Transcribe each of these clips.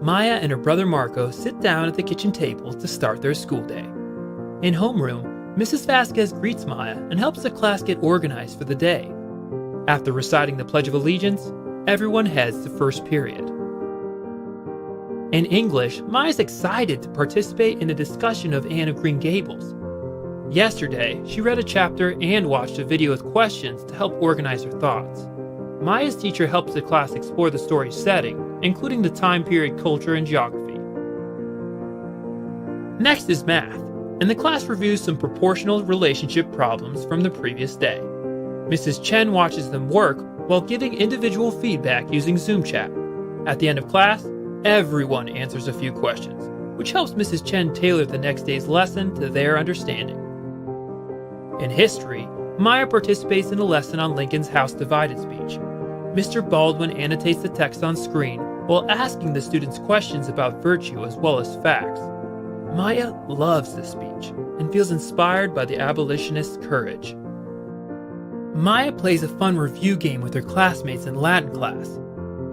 Maya and her brother Marco sit down at the kitchen table to start their school day. In homeroom, Mrs. Vasquez greets Maya and helps the class get organized for the day. After reciting the Pledge of Allegiance, everyone heads to first period. In English, Maya's excited to participate in a discussion of Anne of Green Gables. Yesterday, she read a chapter and watched a video with questions to help organize her thoughts. Maya's teacher helps the class explore the story's setting, including the time period, culture, and geography. Next is math, and the class reviews some proportional relationship problems from the previous day. Mrs. Chen watches them work while giving individual feedback using Zoom chat. At the end of class, everyone answers a few questions, which helps Mrs. Chen tailor the next day's lesson to their understanding. In history, Maya participates in a lesson on Lincoln's House Divided speech. Mr. Baldwin annotates the text on screen while asking the students questions about virtue as well as facts. Maya loves this speech and feels inspired by the abolitionist's courage. Maya plays a fun review game with her classmates in Latin class.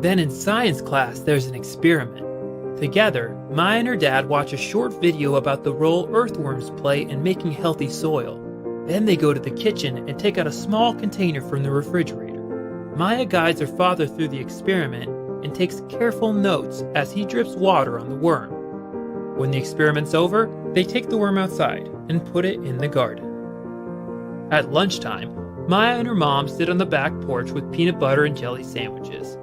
Then in science class, there's an experiment. Together, Maya and her dad watch a short video about the role earthworms play in making healthy soil. Then they go to the kitchen and take out a small container from the refrigerator. Maya guides her father through the experiment and takes careful notes as he drips water on the worm. When the experiment's over, they take the worm outside and put it in the garden. At lunchtime, Maya and her mom sit on the back porch with peanut butter and jelly sandwiches.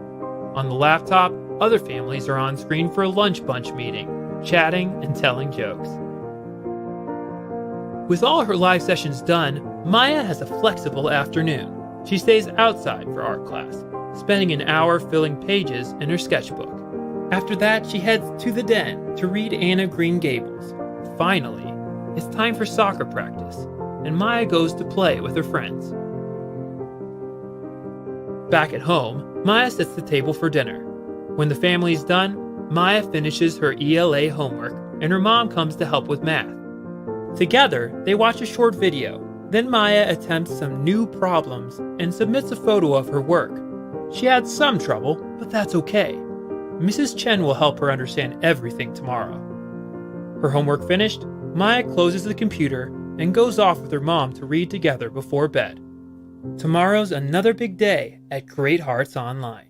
On the laptop, other families are on screen for a lunch bunch meeting, chatting and telling jokes. With all her live sessions done, Maya has a flexible afternoon. She stays outside for art class, spending an hour filling pages in her sketchbook. After that, she heads to the den to read Anne of Green Gables. Finally, it's time for soccer practice, and Maya goes to play with her friends. Back at home, Maya sets the table for dinner. When the family's done, Maya finishes her ELA homework, and her mom comes to help with math. Together, they watch a short video. Then Maya attempts some new problems and submits a photo of her work. She had some trouble, but that's okay. Mrs. Chen will help her understand everything tomorrow. Her homework finished, Maya closes the computer and goes off with her mom to read together before bed. Tomorrow's another big day at Great Hearts Online.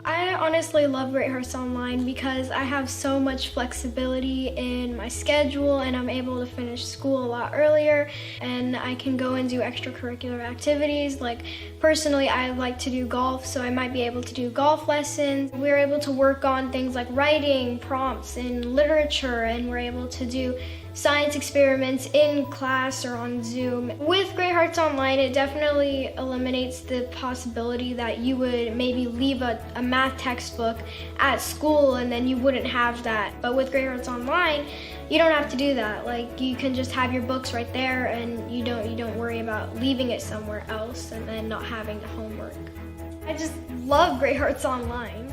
I honestly love Great Hearts Online because I have so much flexibility in my schedule and I'm able to finish school a lot earlier and I can go and do extracurricular activities. Like personally, I like to do golf, so I might be able to do golf lessons. We're able to work on things like writing, prompts, and literature, and we're able to do science experiments in class or on Zoom. With Great Hearts Online, it definitely eliminates the possibility that you would maybe leave a math textbook at school and then you wouldn't have that. But with Great Hearts Online, you don't have to do that. Like, you can just have your books right there and you don't worry about leaving it somewhere else and then not having the homework. I just love Great Hearts Online.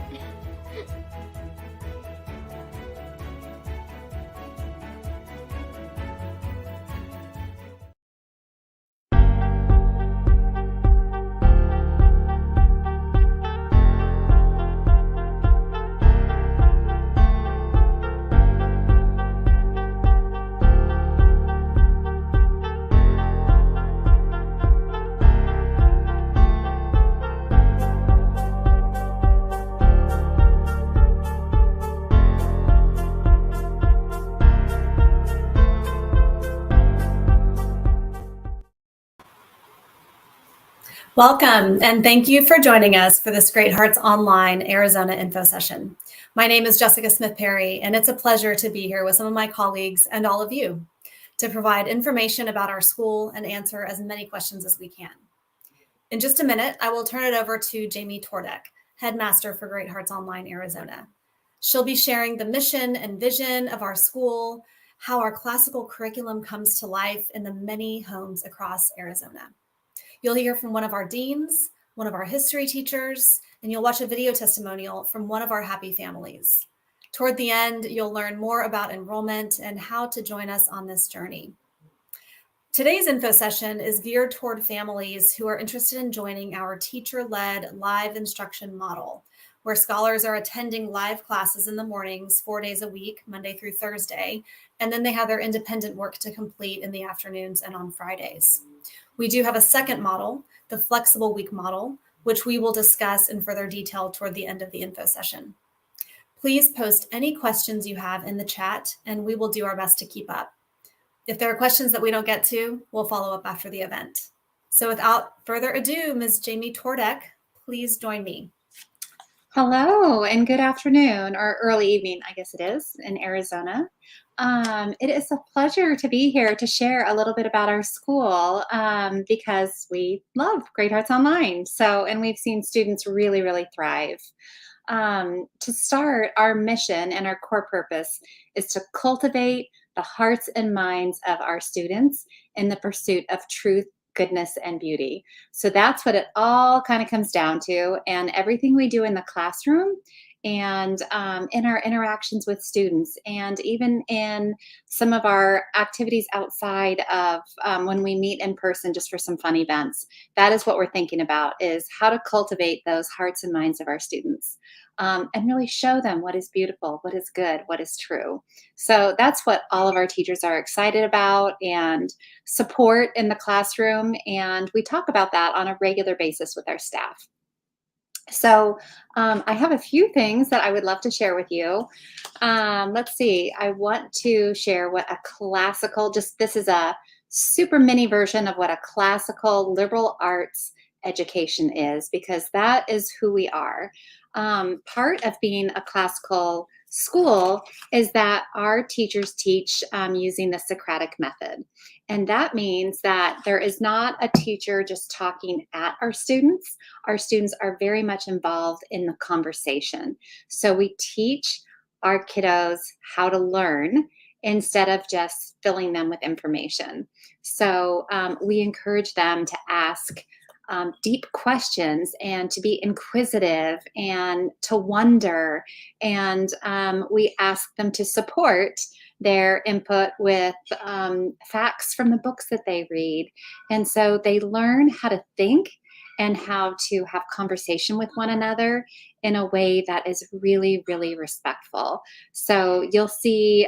Welcome, and thank you for joining us for this Great Hearts Online Arizona info session. My name is Jessica Smith-Perry, and it's a pleasure to be here with some of my colleagues and all of you to provide information about our school and answer as many questions as we can. In just a minute, I will turn it over to Jamie Tordek, Headmaster for Great Hearts Online Arizona. She'll be sharing the mission and vision of our school, how our classical curriculum comes to life in the many homes across Arizona. You'll hear from one of our deans, one of our history teachers, and you'll watch a video testimonial from one of our happy families. Toward the end, you'll learn more about enrollment and how to join us on this journey. Today's info session is geared toward families who are interested in joining our teacher-led live instruction model, where scholars are attending live classes in the mornings 4 days a week, Monday through Thursday, and then they have their independent work to complete in the afternoons and on Fridays. We do have a second model, the flexible week model, which we will discuss in further detail toward the end of the info session. Please post any questions you have in the chat, and we will do our best to keep up. If there are questions that we don't get to, we'll follow up after the event. So without further ado, Ms. Jamie Tordek, please join me. Hello and good afternoon, or early evening, I guess it is, in Arizona. It is a pleasure to be here to share a little bit about our school because we love Great Hearts Online. And we've seen students really, really thrive. To start, our mission and our core purpose is to cultivate the hearts and minds of our students in the pursuit of truth, goodness, and beauty. So that's what it all kind of comes down to. And everything we do in the classroom and in our interactions with students, and even in some of our activities outside of when we meet in person just for some fun events, that is what we're thinking about, is how to cultivate those hearts and minds of our students. And really show them what is beautiful, what is good, what is true. So that's what all of our teachers are excited about and support in the classroom. And we talk about that on a regular basis with our staff. So I have a few things that I would love to share with you. Let's see, I want to share what a classical, this is a super mini version of what a classical liberal arts education is, because that is who we are. Part of being a classical school is that our teachers teach using the Socratic Method. And that means that there is not a teacher just talking at our students. Our students are very much involved in the conversation. So we teach our kiddos how to learn instead of just filling them with information. So we encourage them to ask deep questions and to be inquisitive and to wonder. And we ask them to support their input with facts from the books that they read. And so they learn how to think and how to have conversation with one another in a way that is really, really respectful. So you'll see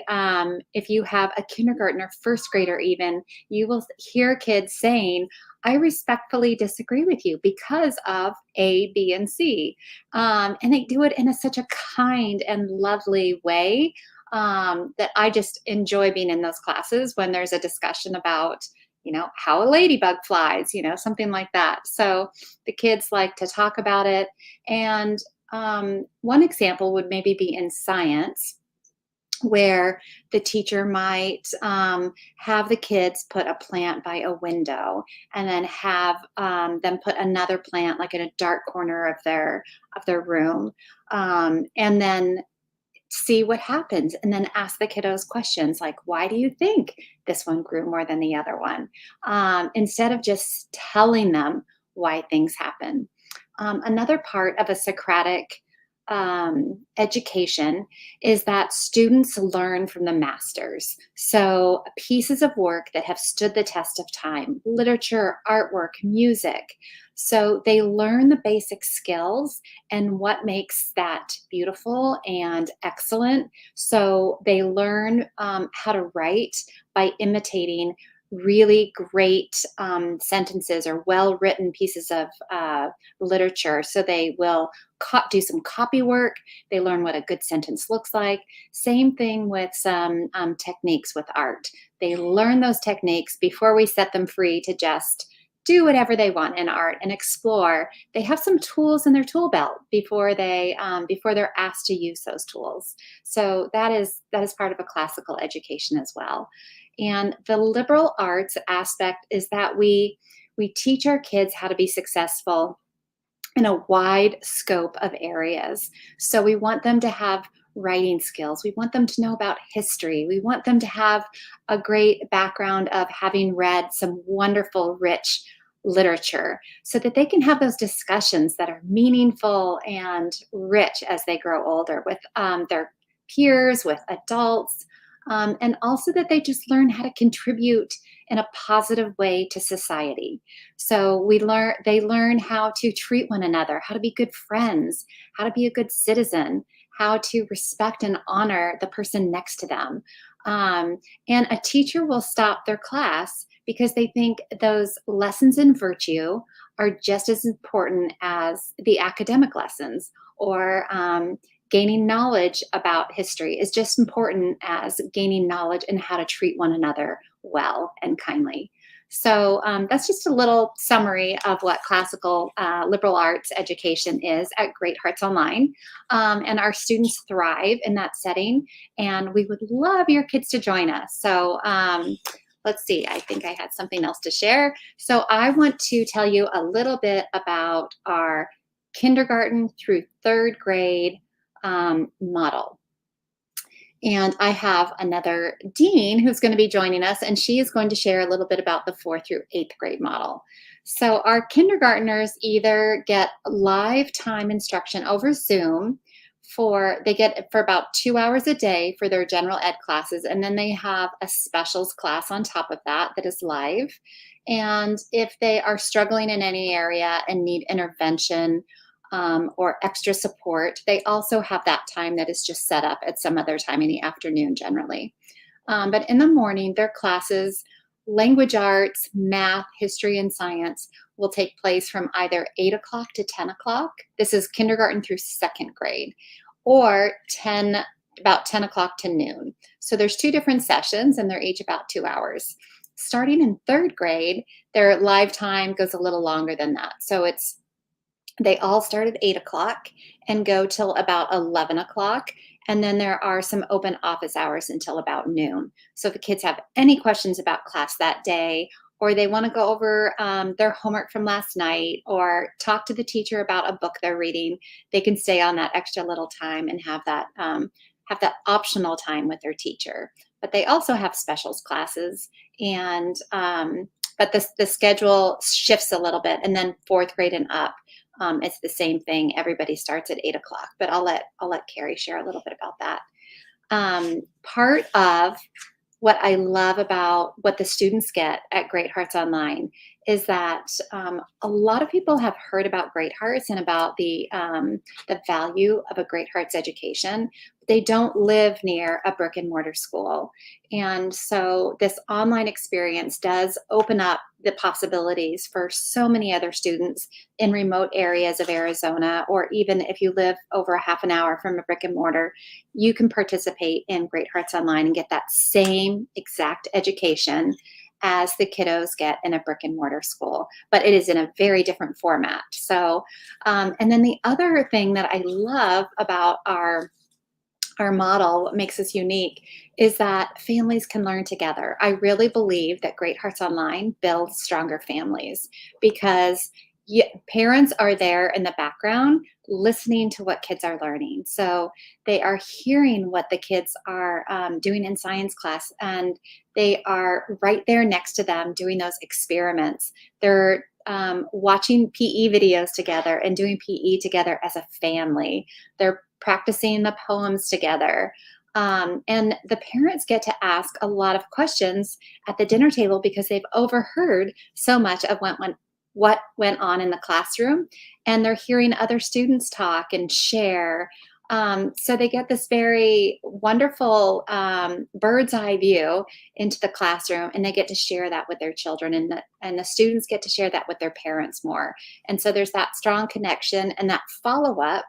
if you have a kindergartner, first grader even, you will hear kids saying, I respectfully disagree with you because of A, B, and C. And they do it in such a kind and lovely way that I just enjoy being in those classes when there's a discussion about, how a ladybug flies, something like that. So the kids like to talk about it. And one example would maybe be in science, where the teacher might have the kids put a plant by a window and then have them put another plant like in a dark corner of their room, and then see what happens, and then ask the kiddos questions like, why do you think this one grew more than the other one? Instead of just telling them why things happen. Another part of a Socratic education is that students learn from the masters. So pieces of work that have stood the test of time, literature, artwork, music. So they learn the basic skills and what makes that beautiful and excellent. So they learn how to write by imitating really great sentences or well-written pieces of literature. So they will do some copy work. They learn what a good sentence looks like. Same thing with some techniques with art. They learn those techniques before we set them free to just do whatever they want in art and explore. They have some tools in their tool belt before they're asked to use those tools. So that is part of a classical education as well. And the liberal arts aspect is that we teach our kids how to be successful in a wide scope of areas. So we want them to have writing skills. We want them to know about history. We want them to have a great background of having read some wonderful, rich literature so that they can have those discussions that are meaningful and rich as they grow older with their peers, with adults, and also that they just learn how to contribute in a positive way to society. So they learn how to treat one another, how to be good friends, how to be a good citizen, how to respect and honor the person next to them. And a teacher will stop their class because they think those lessons in virtue are just as important as the academic lessons, or gaining knowledge about history is just important as gaining knowledge in how to treat one another well and kindly. So that's just a little summary of what classical liberal arts education is at Great Hearts Online. And our students thrive in that setting, and we would love your kids to join us. So let's see, I think I had something else to share. So I want to tell you a little bit about our kindergarten through third grade model. And I have another dean who's going to be joining us, and she is going to share a little bit about the 4th through 8th grade model. So our kindergartners either get live time instruction over Zoom they get for about 2 hours a day for their general ed classes, and then they have a specials class on top of that is live. And if they are struggling in any area and need intervention or extra support, they also have that time that is just set up at some other time in the afternoon generally. But in the morning, their classes, language arts, math, history, and science, will take place from either 8 o'clock to 10 o'clock. This is kindergarten through 2nd grade, or about 10 o'clock to noon. So there's 2 different sessions, and they're each about 2 hours. Starting in 3rd grade, their live time goes a little longer than that. So they all start at 8 o'clock and go till about 11 o'clock. And then there are some open office hours until about noon. So if the kids have any questions about class that day, or they want to go over their homework from last night, or talk to the teacher about a book they're reading, they can stay on that extra little time and have that optional time with their teacher. But they also have specials classes, and but the schedule shifts a little bit. And then 4th grade and up, it's the same thing. Everybody starts at 8 o'clock, but I'll let Carrie share a little bit about that. Part of what I love about what the students get at Great Hearts Online is that a lot of people have heard about Great Hearts and about the value of a Great Hearts education. They don't live near a brick and mortar school. And so this online experience does open up the possibilities for so many other students in remote areas of Arizona, or even if you live over a half an hour from a brick and mortar, you can participate in Great Hearts Online and get that same exact education as the kiddos get in a brick and mortar school, but it is in a very different format. So, and then the other thing that I love about our model, what makes us unique, is that families can learn together. I really believe that Great Hearts Online builds stronger families because parents are there in the background listening to what kids are learning. So they are hearing what the kids are doing in science class, and they are right there next to them doing those experiments. They're watching PE videos together and doing PE together as a family. They're practicing the poems together. And the parents get to ask a lot of questions at the dinner table because they've overheard so much of what went on in the classroom, and they're hearing other students talk and share. So they get this very wonderful bird's eye view into the classroom, and they get to share that with their children, and the students get to share that with their parents more. And so there's that strong connection and that follow-up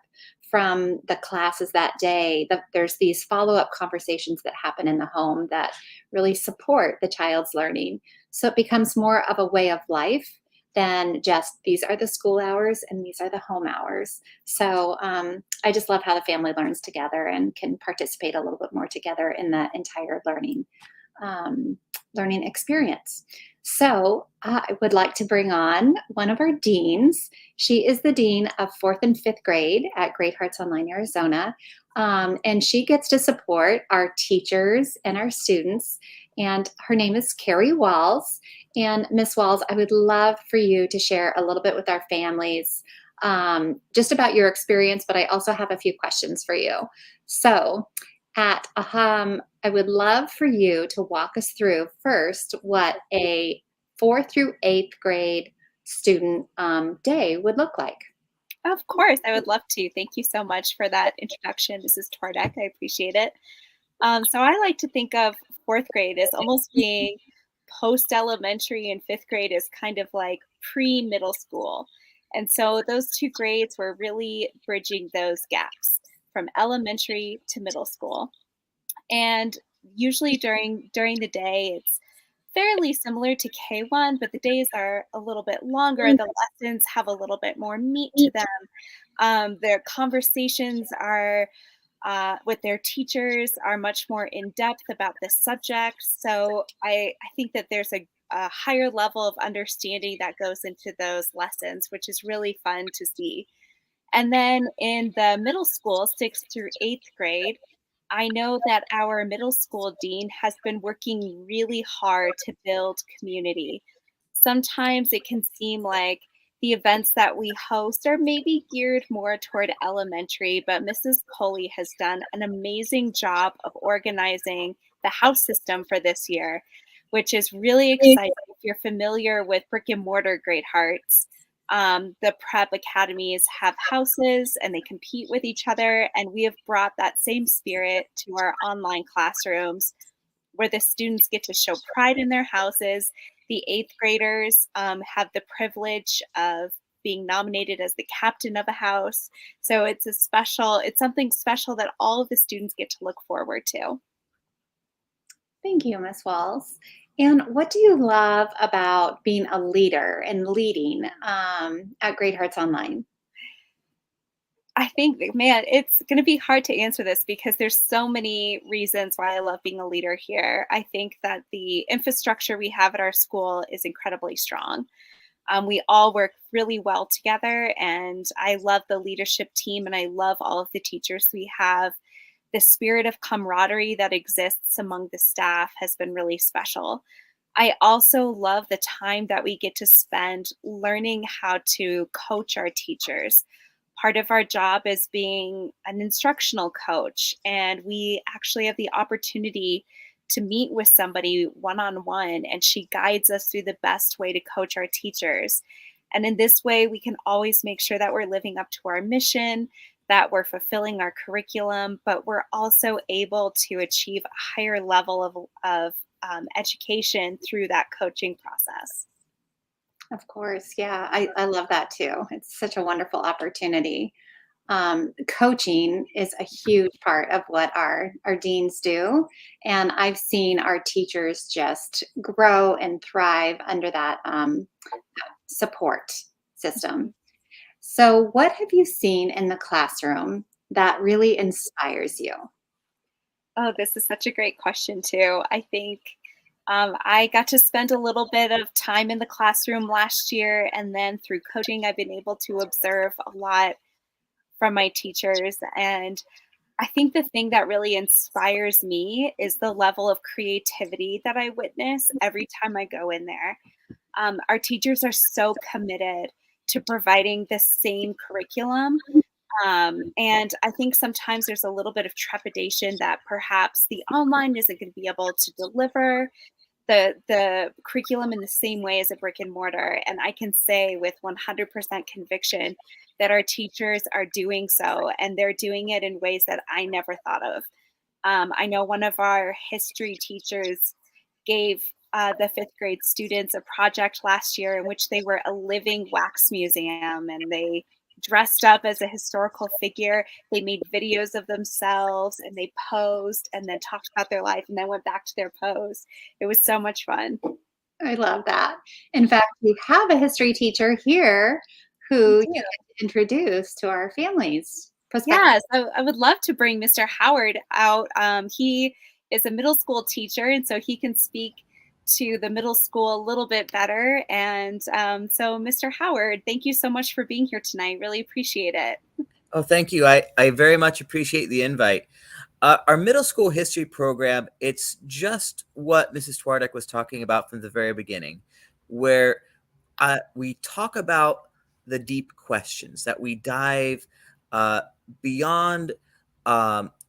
from the classes that day. There's these follow-up conversations that happen in the home that really support the child's learning. So it becomes more of a way of life than just these are the school hours and these are the home hours. So I just love how the family learns together and can participate a little bit more together in the entire learning experience. So I would like to bring on one of our deans. She is the dean of 4th and 5th grade at Great Hearts Online Arizona, and she gets to support our teachers and our students. And her name is Carrie Walls. And Miss Walls, I would love for you to share a little bit with our families just about your experience, but I also have a few questions for you. So I would love for you to walk us through first what a 4th through 8th grade student day would look like. Of course, I would love to. Thank you so much for that introduction, Mrs. Tordek. I appreciate it. So I like to think of fourth grade as almost being post-elementary, and fifth grade is kind of like pre-middle school. And so those two grades were really bridging those gaps from elementary to middle school. And usually during the day, it's fairly similar to K1, but the days are a little bit longer. The lessons have a little bit more meat to them. Their conversations are with their teachers are much more in depth about the subject. So I think that there's a higher level of understanding that goes into those lessons, which is really fun to see. And then in the middle school, 6th through 8th grade, I know that our middle school dean has been working really hard to build community. Sometimes it can seem like the events that we host are maybe geared more toward elementary, but Mrs. Coley has done an amazing job of organizing the house system for this year, which is really exciting. If you're familiar with brick and mortar Great Hearts, the prep academies have houses and they compete with each other. And we have brought that same spirit to our online classrooms where the students get to show pride in their houses. The 8th graders have the privilege of being nominated as the captain of a house. So it's something special that all of the students get to look forward to. Thank you, Miss Walls. And what do you love about being a leader and leading at Great Hearts Online? I think, man, it's going to be hard to answer this because there's so many reasons why I love being a leader here. I think that the infrastructure we have at our school is incredibly strong. We all work really well together, and I love the leadership team, and I love all of the teachers we have. The spirit of camaraderie that exists among the staff has been really special. I also love the time that we get to spend learning how to coach our teachers. Part of our job is being an instructional coach, and we actually have the opportunity to meet with somebody one-on-one, and she guides us through the best way to coach our teachers. And in this way, we can always make sure that we're living up to our mission, that we're fulfilling our curriculum, but we're also able to achieve a higher level of education through that coaching process. Of course, yeah, I love that too. It's such a wonderful opportunity. Coaching is a huge part of what our deans do, and I've seen our teachers just grow and thrive under that support system. So, what have you seen in the classroom that really inspires you? Oh, this is such a great question, too. I think I got to spend a little bit of time in the classroom last year, and then through coaching, I've been able to observe a lot from my teachers. And I think the thing that really inspires me is the level of creativity that I witness every time I go in there. Our teachers are so committed to providing the same curriculum. And I think sometimes there's a little bit of trepidation that perhaps the online isn't going to be able to deliver the curriculum in the same way as a brick and mortar. And I can say with 100% conviction that our teachers are doing so, and they're doing it in ways that I never thought of. I know one of our history teachers gave the fifth grade students a project last year in which they were a living wax museum, and they dressed up as a historical figure. They made videos of themselves and they posed and then talked about their life and then went back to their pose. It was so much fun. I love that. In fact, we have a history teacher here who you get to introduce to our families. Yes, I would love to bring Mr. Howard out. He is a middle school teacher, and so he can speak to the middle school a little bit better. And so, Mr. Howard, thank you so much for being here tonight. Really appreciate it. Oh, thank you. I very much appreciate the invite. Our middle school history program, it's just what Mrs. Tordek was talking about from the very beginning, where we talk about the deep questions, that we dive beyond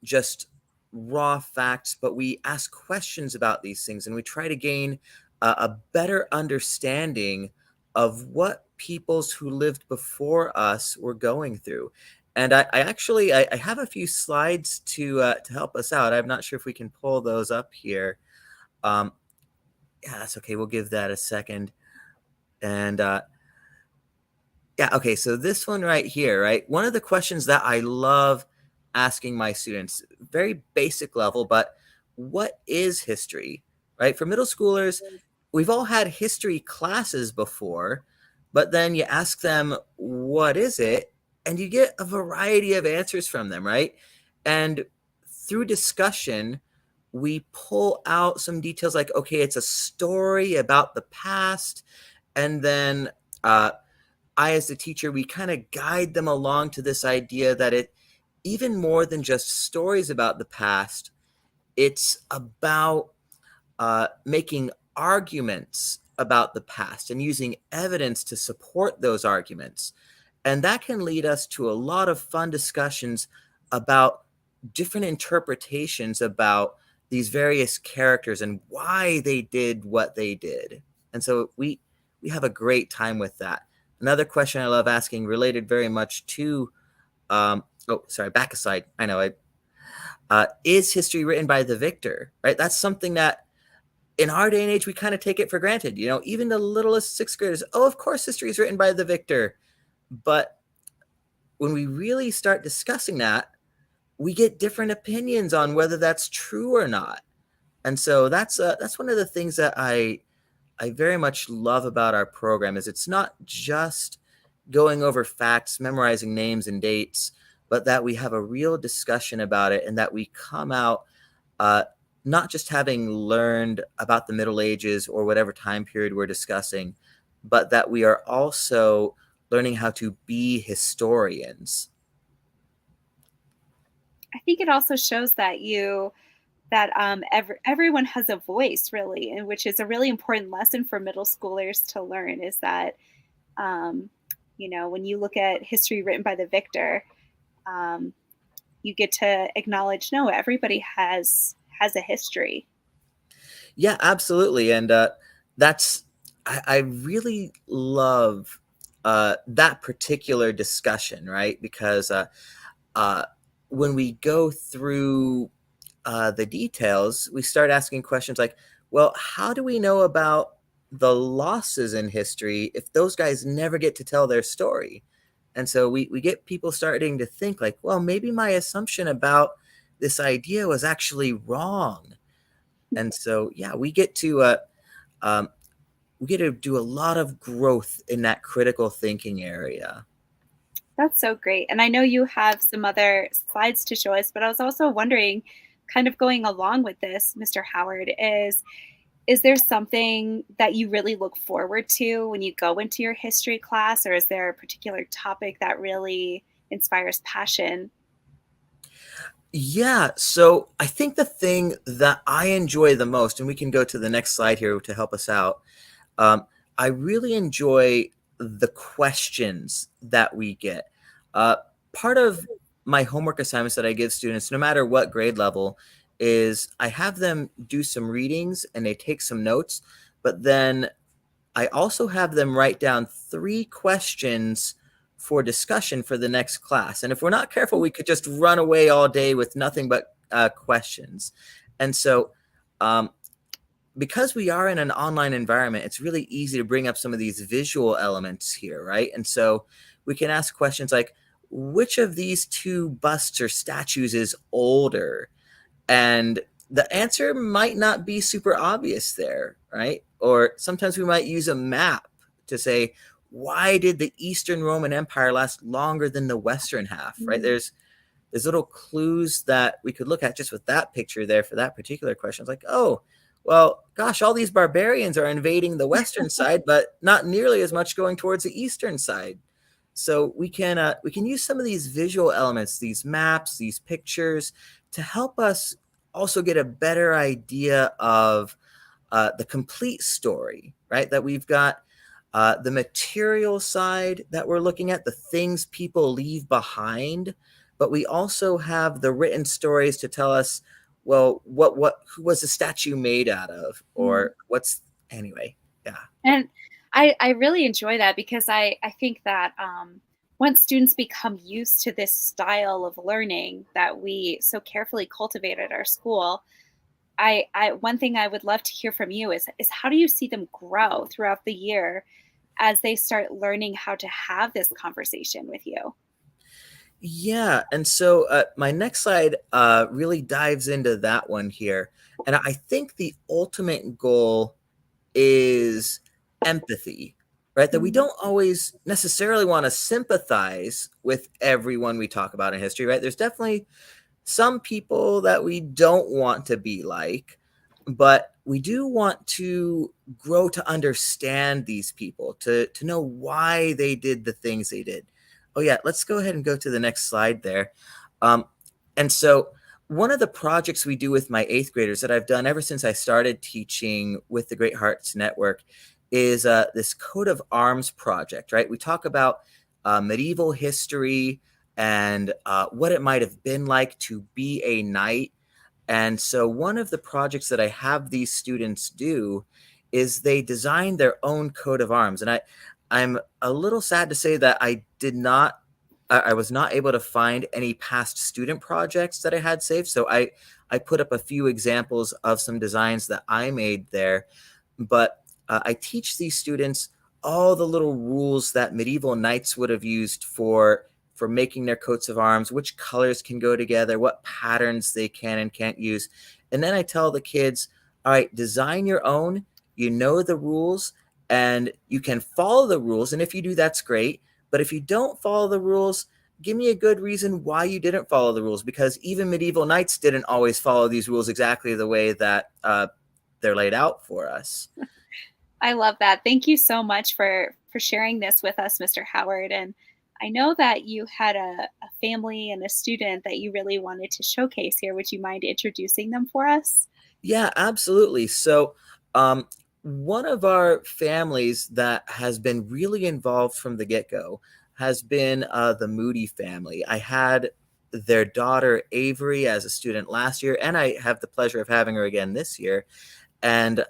just raw facts, but we ask questions about these things, and we try to gain a better understanding of what peoples who lived before us were going through. And I have a few slides to help us out. I'm not sure if we can pull those up here. Yeah, that's okay. We'll give that a second. And yeah, okay. So this one right here, right? One of the questions that I love asking my students, very basic level, but what is history, right? For middle schoolers, we've all had history classes before, but then you ask them, what is it? And you get a variety of answers from them, right? And through discussion, we pull out some details like, okay, it's a story about the past. And then I, as the teacher, we kind of guide them along to this idea that it, even more than just stories about the past, it's about making arguments about the past and using evidence to support those arguments. And that can lead us to a lot of fun discussions about different interpretations about these various characters and why they did what they did. And so we have a great time with that. Another question I love asking, related very much to, back aside. I know is history written by the victor, right? That's something that in our day and age, we kind of take it for granted. You know, even the littlest sixth graders, oh, of course, history is written by the victor. But when we really start discussing that, we get different opinions on whether that's true or not. And so that's one of the things that I very much love about our program is it's not just going over facts, memorizing names and dates, but that we have a real discussion about it and that we come out not just having learned about the Middle Ages or whatever time period we're discussing, but that we are also learning how to be historians. I think it also shows that everyone has a voice, really, and which is a really important lesson for middle schoolers to learn. Is that when you look at history written by the victor, you get to acknowledge, no, everybody has a history. Yeah, absolutely, and I really love that particular discussion, right? Because when we go through the details, we start asking questions like, well, how do we know about the losses in history if those guys never get to tell their story? And so we get people starting to think like, well, maybe my assumption about this idea was actually wrong. And so, yeah, we get to do a lot of growth in that critical thinking area. That's so great. And I know you have some other slides to show us, but I was also wondering, kind of going along with this, Mr. Howard, is there something that you really look forward to when you go into your history class, or is there a particular topic that really inspires passion? Yeah, so I think the thing that I enjoy the most, and we can go to the next slide here to help us out, I really enjoy the questions that we get. Part of my homework assignments that I give students, no matter what grade level, is I have them do some readings and they take some notes, but then I also have them write down 3 questions for discussion for the next class. And if we're not careful, we could just run away all day with nothing but questions. And so because we are in an online environment, it's really easy to bring up some of these visual elements here, right? And so we can ask questions like, which of these 2 busts or statues is older? And the answer might not be super obvious there, right? Or sometimes we might use a map to say, why did the Eastern Roman Empire last longer than the Western half, right? There's little clues that we could look at just with that picture there for that particular question. It's like, oh, well, gosh, all these barbarians are invading the Western side, but not nearly as much going towards the Eastern side. So we can use some of these visual elements, these maps, these pictures, to help us also get a better idea of the complete story, right? That we've got the material side that we're looking at, the things people leave behind, but we also have the written stories to tell us well, who was the statue made out of? Or anyway, yeah. And I really enjoy that because I think that once students become used to this style of learning that we so carefully cultivate at our school, I one thing I would love to hear from you is how do you see them grow throughout the year as they start learning how to have this conversation with you? Yeah, and so my next slide really dives into that one here. And I think the ultimate goal is empathy, right? That we don't always necessarily want to sympathize with everyone we talk about in history, right? There's definitely some people that we don't want to be like, but we do want to grow to understand these people, to know why they did the things they did. Oh yeah, let's go ahead and go to the next slide there. And so one of the projects we do with my 8th graders that I've done ever since I started teaching with the Great Hearts Network is this coat of arms project, right? We talk about medieval history and what it might have been like to be a knight. And so one of the projects that I have these students do is they design their own coat of arms. And I'm a little sad to say that I was not able to find any past student projects that I had saved. So I put up a few examples of some designs that I made there. But I teach these students all the little rules that medieval knights would have used for making their coats of arms, which colors can go together, what patterns they can and can't use. And then I tell the kids, all right, design your own, you know the rules, and you can follow the rules. And if you do, that's great. But if you don't follow the rules, give me a good reason why you didn't follow the rules, because even medieval knights didn't always follow these rules exactly the way that they're laid out for us. I love that. Thank you so much for sharing this with us, Mr. Howard. And I know that you had a family and a student that you really wanted to showcase here. Would you mind introducing them for us? Yeah, absolutely. So one of our families that has been really involved from the get-go has been the Moody family. I had their daughter Avery as a student last year, and I have the pleasure of having her again this year. And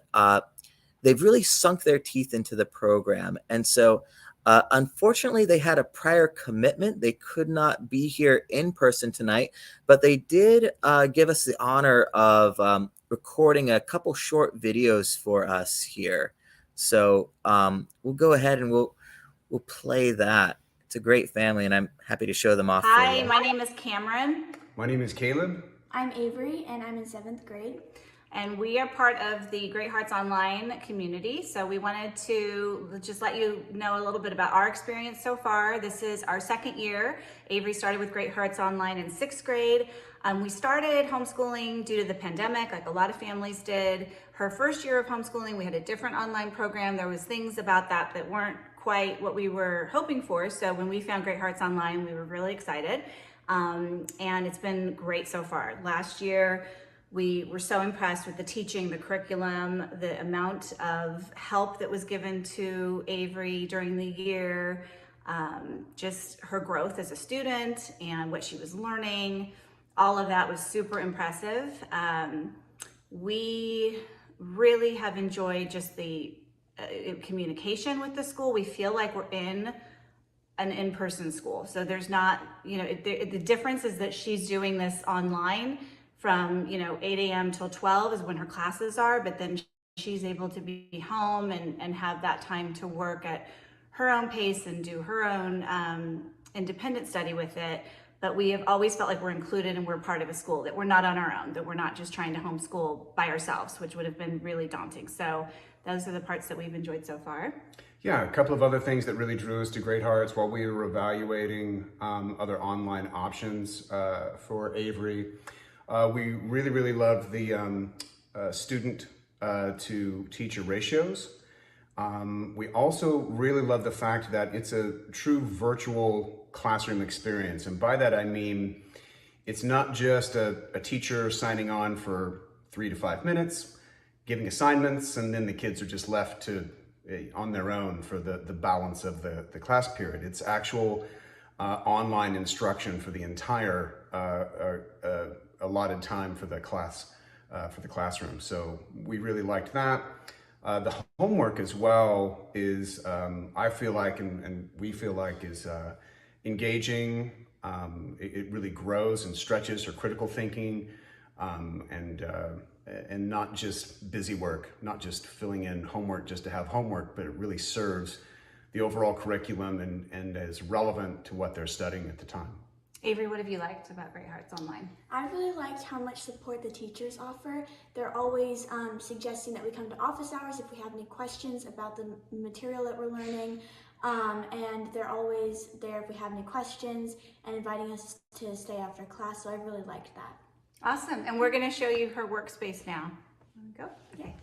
they've really sunk their teeth into the program. And so unfortunately, they had a prior commitment. They could not be here in person tonight, but they did give us the honor of recording a couple short videos for us here. So we'll go ahead and we'll play that. It's a great family, and I'm happy to show them off. Hi, my name is Cameron. My name is Caleb. I'm Avery, and I'm in 7th grade. And we are part of the Great Hearts Online community. So we wanted to just let you know a little bit about our experience so far. This is our 2nd year. Avery started with Great Hearts Online in 6th grade. We started homeschooling due to the pandemic, like a lot of families did. Her first year of homeschooling, we had a different online program. There was things about that weren't quite what we were hoping for. So when we found Great Hearts Online, we were really excited. And it's been great so far. Last year, we were so impressed with the teaching, the curriculum, the amount of help that was given to Avery during the year, just her growth as a student and what she was learning. All of that was super impressive. We really have enjoyed just the communication with the school. We feel like we're in an in-person school. So there's not, the difference is that she's doing this online from 8 a.m. till 12 is when her classes are, but then she's able to be home and have that time to work at her own pace and do her own independent study with it. But we have always felt like we're included and we're part of a school, that we're not on our own, that we're not just trying to homeschool by ourselves, which would have been really daunting. So those are the parts that we've enjoyed so far. Yeah, a couple of other things that really drew us to Great Hearts while we were evaluating other online options for Avery. We really, really loved the student to teacher ratios. We also really love the fact that it's a true virtual classroom experience. And by that, I mean, it's not just a teacher signing on for 3 to 5 minutes, giving assignments, and then the kids are just left to on their own for the balance of the class period. It's actual online instruction for the entire allotted time for the classroom. So we really liked that. The homework as well is, I feel like, and we feel like, is engaging. It really grows and stretches her critical thinking, and not just busy work, not just filling in homework just to have homework, but it really serves the overall curriculum and is relevant to what they're studying at the time. Avery, what have you liked about Great Hearts Online? I really liked how much support the teachers offer. They're always suggesting that we come to office hours if we have any questions about the material that we're learning. And they're always there if we have any questions and inviting us to stay after class. So I really liked that. Awesome. And we're going to show you her workspace now. Go. Okay.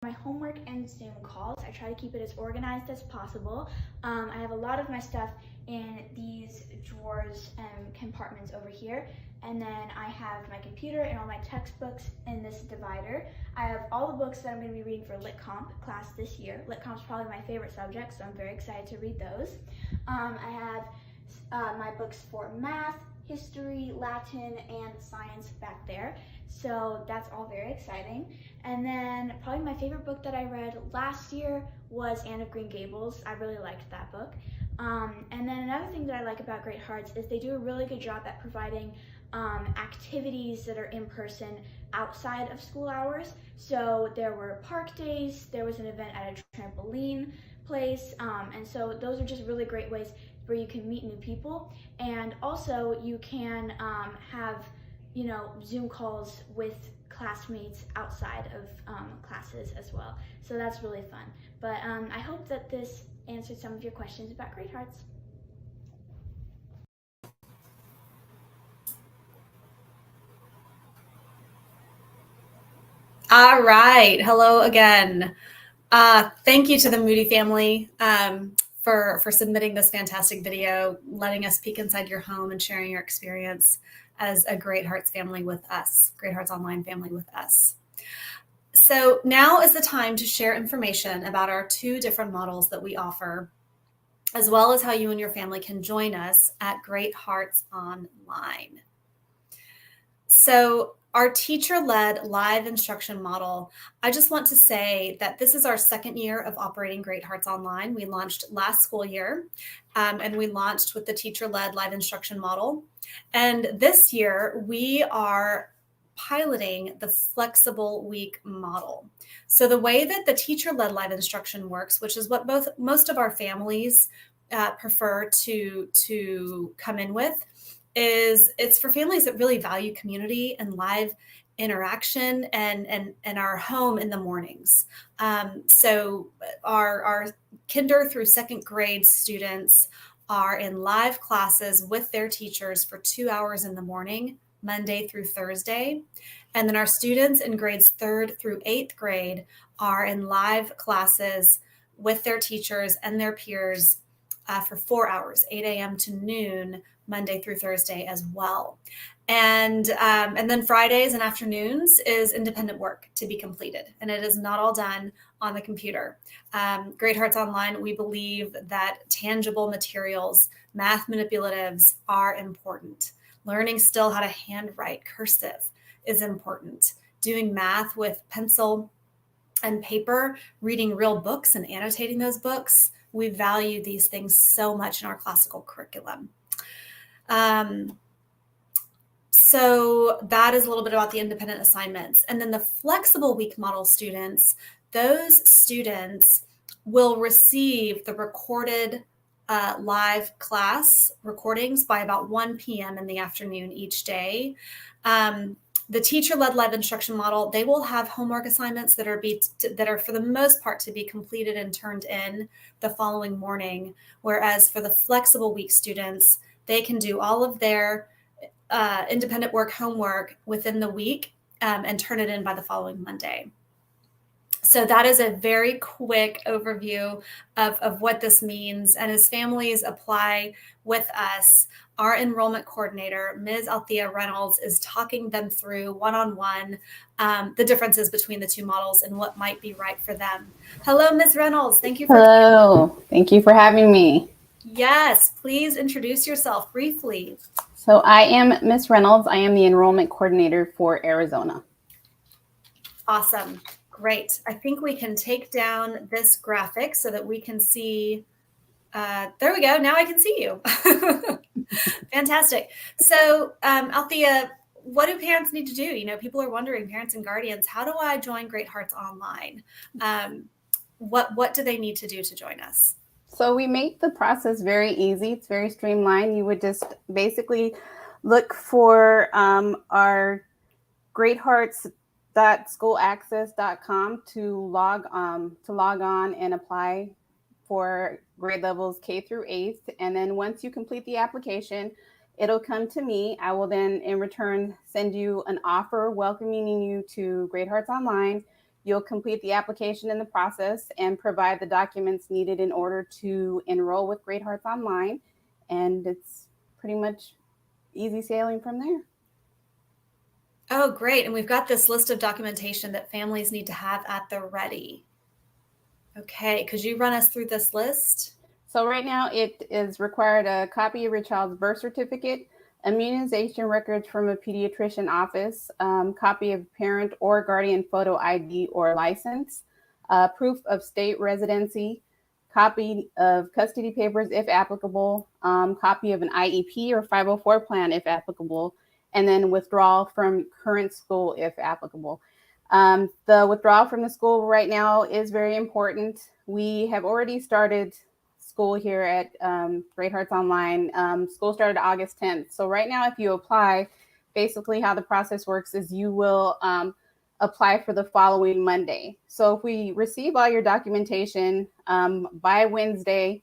My homework and Zoom calls, I try to keep it as organized as possible. I have a lot of my stuff in these drawers and compartments over here. And then I have my computer and all my textbooks in this divider. I have all the books that I'm going to be reading for Lit Comp class this year. Lit Comp is probably my favorite subject, so I'm very excited to read those. I have my books for math, history, Latin, and science back there. So that's all very exciting. And then probably my favorite book that I read last year was Anne of Green Gables. I really liked that book. And then another thing that I like about Great Hearts is they do a really good job at providing activities that are in person outside of school hours. So there were park days, there was an event at a trampoline place, and so those are just really great ways where you can meet new people, and also you can have, you know, Zoom calls with classmates outside of classes as well. So that's really fun. But I hope that this answered some of your questions about Great Hearts. All right. Hello again. Thank you to the Moody family for submitting this fantastic video, letting us peek inside your home and sharing your experience as a Great Hearts family with us, Great Hearts Online family with us. So now is the time to share information about our two different models that we offer, as well as how you and your family can join us at Great Hearts Online. So our teacher-led live instruction model, I just want to say that this is our second year of operating Great Hearts Online. We launched last school year, and we launched with the teacher-led live instruction model. And this year, we are piloting the flexible week model. So the way that the teacher-led live instruction works, which is what most of our families prefer to come in with, is it's for families that really value community and live interaction and our home in the mornings. So our kinder through second grade students are in live classes with their teachers for 2 hours in the morning, Monday through Thursday. And then our students in grades 3rd through 8th grade are in live classes with their teachers and their peers for 4 hours, 8 a.m. to noon, Monday through Thursday as well. And then Fridays and afternoons is independent work to be completed. And it is not all done on the computer. Great Hearts Online, we believe that tangible materials, math manipulatives are important. Learning still how to handwrite cursive is important. Doing math with pencil and paper, reading real books and annotating those books, we value these things so much in our classical curriculum. So that is a little bit about the independent assignments. And then the flexible week model students, those students will receive the recorded live class recordings by about 1 p.m. in the afternoon each day. The teacher-led live instruction model, they will have homework assignments that are for the most part to be completed and turned in the following morning. Whereas for the flexible week students, they can do all of their independent work, homework within the week and turn it in by the following Monday. So that is a very quick overview of what this means. And as families apply with us, our enrollment coordinator, Ms. Althea Reynolds, is talking them through one-on-one the differences between the two models and what might be right for them. Hello, Ms. Reynolds. Thank you for Hello. Thank you for having me. Yes, please introduce yourself briefly. So I am Miss Reynolds. I am the enrollment coordinator for Arizona. Awesome. Great. I think we can take down this graphic so that we can see. There we go. Now I can see you. Fantastic. So, Althea, what do parents need to do? You know, people are wondering, parents and guardians, how do I join Great Hearts Online? What do they need to do to join us? So we make the process very easy. It's very streamlined. You would just basically look for our greathearts.schoolaccess.com to log on and apply for grade levels K through 8th. And then once you complete the application, it'll come to me. I will then in return send you an offer welcoming you to Great Hearts Online. You'll complete the application in the process and provide the documents needed in order to enroll with Great Hearts Online. And it's pretty much easy sailing from there. Oh, great. And we've got this list of documentation that families need to have at the ready. Okay, could you run us through this list? So right now it is required a copy of your child's birth certificate, immunization records from a pediatrician office, copy of parent or guardian photo ID or license, proof of state residency, copy of custody papers if applicable, copy of an IEP or 504 plan if applicable, and then withdrawal from current school if applicable. The withdrawal from the school right now is very important. We have already started school here at Great Hearts Online. School started August 10th. So right now, if you apply, basically how the process works is you will apply for the following Monday. So if we receive all your documentation by Wednesday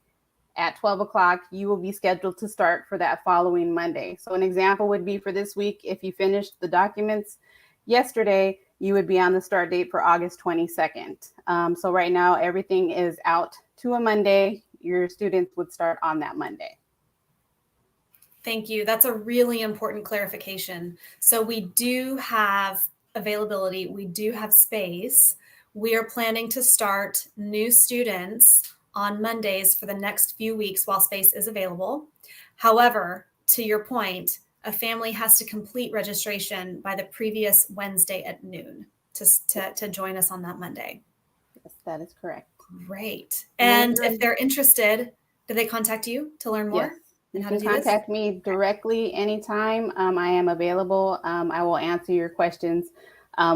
at 12 o'clock, you will be scheduled to start for that following Monday. So an example would be for this week, if you finished the documents yesterday, you would be on the start date for August 22nd. So right now, everything is out to a Monday. Your students would start on that Monday. Thank you. That's a really important clarification. So we do have availability. We do have space. We are planning to start new students on Mondays for the next few weeks while space is available. However, to your point, a family has to complete registration by the previous Wednesday at noon to join us on that Monday. Yes, that is correct. Great. And if they're interested, do they contact you to learn more? Yes. And you can contact me directly anytime. I am available. I will answer your questions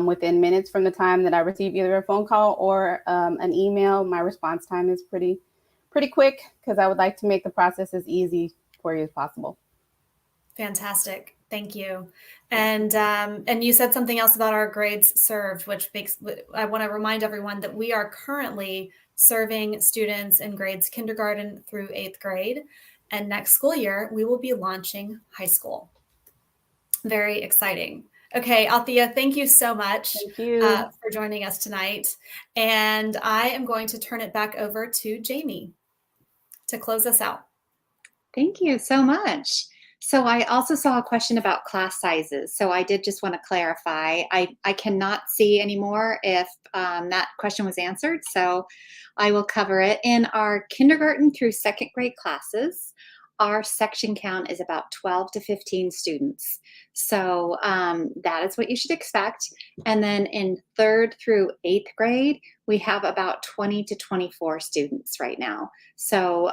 within minutes from the time that I receive either a phone call or an email. My response time is pretty quick because I would like to make the process as easy for you as possible. Fantastic. Thank you. And you said something else about our grades served, which I want to remind everyone that we are currently serving students in grades kindergarten through 8th grade. And next school year, we will be launching high school. Very exciting. Okay, Althea, thank you so much for joining us tonight. And I am going to turn it back over to Jamie to close us out. Thank you so much. So I also saw a question about class sizes. So I did just want to clarify. I cannot see anymore if that question was answered. So I will cover it. In our kindergarten through 2nd grade classes, our section count is about 12 to 15 students. So that is what you should expect. And then in 3rd through 8th grade, we have about 20 to 24 students right now. So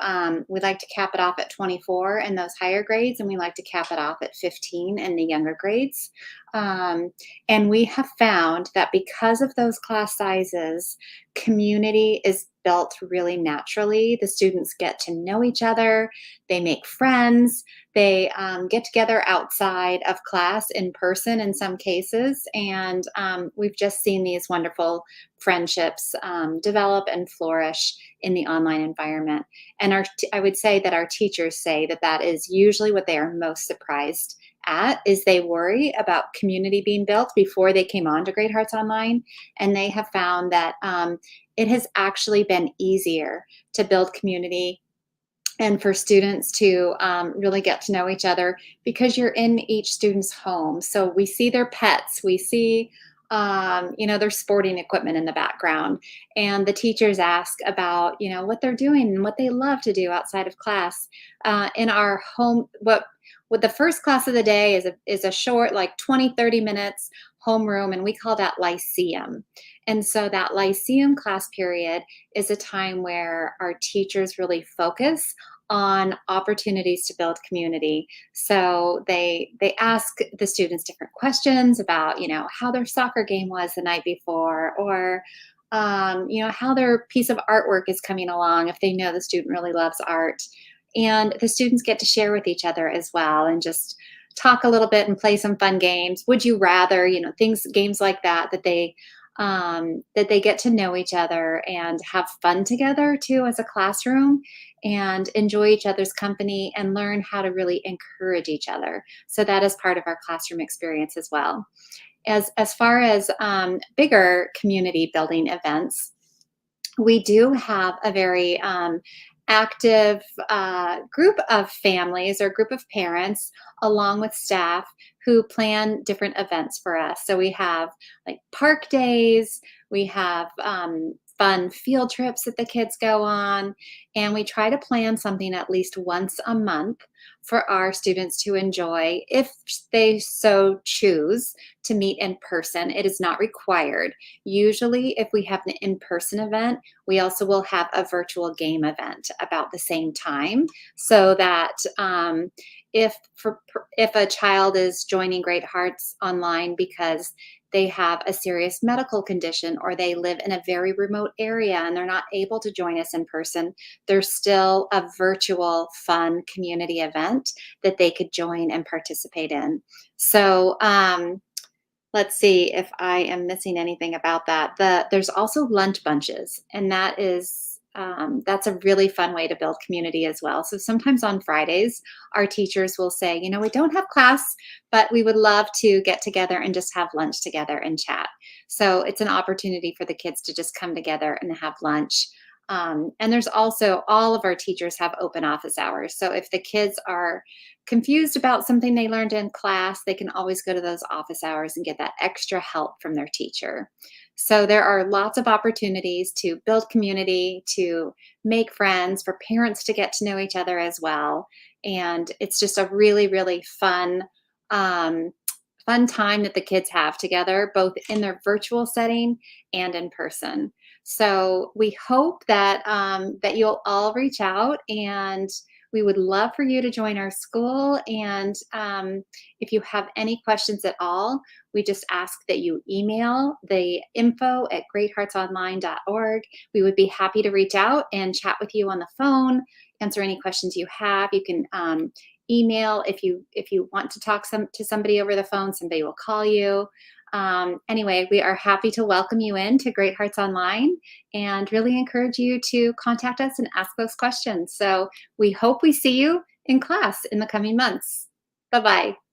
we'd like to cap it off at 24 in those higher grades, and we like to cap it off at 15 in the younger grades. And we have found that because of those class sizes, community is built really naturally. The students get to know each other, they make friends, they get together outside of class in person in some cases, and we've just seen these wonderful friendships develop and flourish in the online environment. And I would say that our teachers say that that is usually what they are most surprised at, is they worry about community being built before they came on to Great Hearts Online, and they have found that it has actually been easier to build community and for students to really get to know each other because you're in each student's home. So we see their pets, we see there's sporting equipment in the background, and the teachers ask about, what they're doing and what they love to do outside of class. In our home, what the first class of the day is a short, like 20-30 minutes homeroom, and we call that Lyceum. And so that Lyceum class period is a time where our teachers really focus on opportunities to build community. So they ask the students different questions about, how their soccer game was the night before, or how their piece of artwork is coming along if they know the student really loves art. And the students get to share with each other as well, and just talk a little bit and play some fun games. Would you rather, games like that they get to know each other and have fun together too as a classroom, and enjoy each other's company and learn how to really encourage each other. So that is part of our classroom experience as well. As far as bigger community building events, we do have a very active group of families or group of parents, along with staff, who plan different events for us. So we have like park days, we have fun field trips that the kids go on, and we try to plan something at least once a month for our students to enjoy, if they so choose to meet in person. It is not required. Usually, if we have an in-person event, we also will have a virtual game event about the same time, so that if a child is joining Great Hearts online because they have a serious medical condition, or they live in a very remote area and they're not able to join us in person, there's still a virtual fun community event that they could join and participate in. So let's see if I am missing anything about that. There's also lunch bunches, and that's a really fun way to build community as well. So sometimes on Fridays, our teachers will say, we don't have class, but we would love to get together and just have lunch together and chat. So it's an opportunity for the kids to just come together and have lunch. And there's also, all of our teachers have open office hours. So if the kids are confused about something they learned in class, they can always go to those office hours and get that extra help from their teacher. So there are lots of opportunities to build community, to make friends, for parents to get to know each other as well. And it's just a really, really fun time that the kids have together, both in their virtual setting and in person. So we hope that that you'll all reach out, and we would love for you to join our school. And if you have any questions at all, we just ask that you email the info@greatheartsonline.org. We would be happy to reach out and chat with you on the phone, answer any questions you have. You can email if you want to talk to somebody over the phone. Somebody will call you. Anyway, we are happy to welcome you in to Great Hearts Online, and really encourage you to contact us and ask those questions. So we hope we see you in class in the coming months. Bye-bye.